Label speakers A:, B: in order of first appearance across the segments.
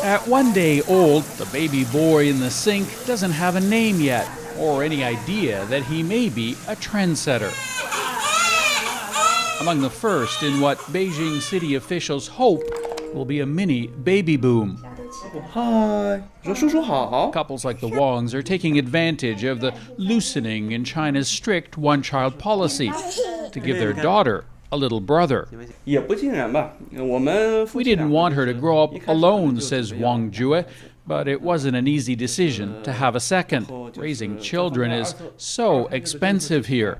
A: At 1 day old, the baby boy in the sink doesn't have a name yet or any idea that he may be a trendsetter. Among the first in what Beijing city officials hope will be a mini baby boom.
B: Hi, 说叔叔好.
A: Couples like the Wongs are taking advantage of the loosening in China's strict one-child policy to give their daughter a little brother.
B: 也不尽然吧，我们
A: We didn't want her to grow up alone, says Wang Jue, but it wasn't an easy decision to have a second. Raising children is so expensive here.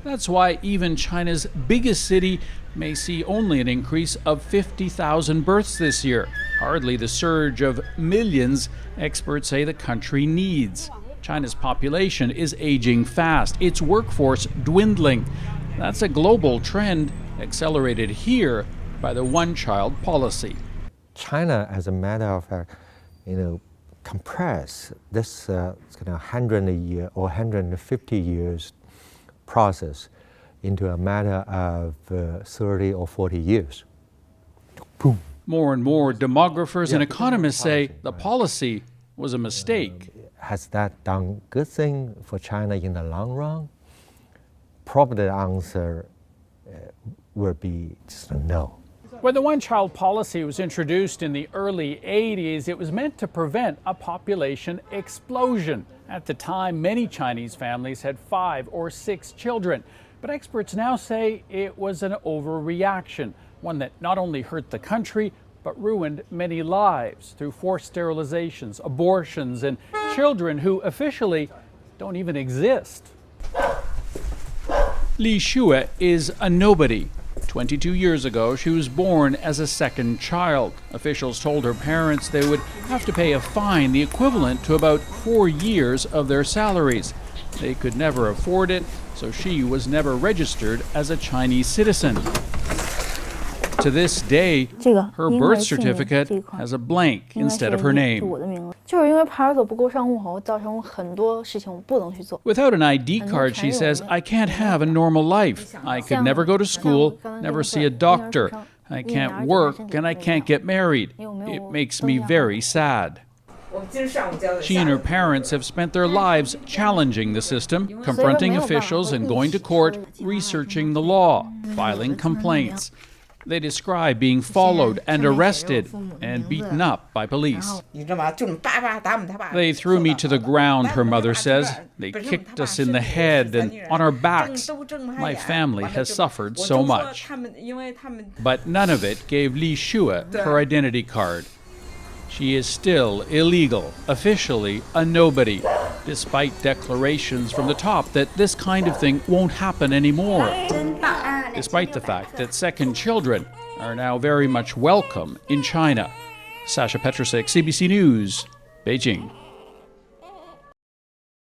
A: That's why even China's biggest city may see only an increase of 50,000 births this year, hardly the surge of millions experts say the country needs. China's population is aging fast, its workforce dwindling. That's a global trend accelerated here by the one-child policy.
C: China, as a matter of fact, compress this 100 year or 150 years process into a matter of 30 or 40 years. Boom.
A: More and more demographers and economists say the policy was a mistake.
C: Has that done good thing for China in the long run? Probably the answer will be just no.
A: When the one-child policy was introduced in the early 80s, it was meant to prevent a population explosion. At the time, many Chinese families had 5 or 6 children. But experts now say it was an overreaction, one that not only hurt the country, but ruined many lives through forced sterilizations, abortions, and children who officially don't even exist. Li Shue is a nobody. 22 years ago, she was born as a second child. Officials told her parents they would have to pay a fine the equivalent to about 4 years of their salaries. They could never afford it, so she was never registered as a Chinese citizen. To this day, her birth certificate has a blank instead of her name. Without an ID card, she says, I can't have a normal life. I could never go to school, never see a doctor. I can't work, and I can't get married. It makes me very sad. She and her parents have spent their lives challenging the system, confronting officials and going to court, researching the law, filing complaints. They describe being followed and arrested and beaten up by police. They threw me to the ground, her mother says. They kicked us in the head and on our backs. My family has suffered so much. But none of it gave Li Shue her identity card. She is still illegal, officially a nobody, despite declarations from the top that this kind of thing won't happen anymore. Despite the fact that second children are now very much welcome in China. Sasha Petrusek, CBC News, Beijing.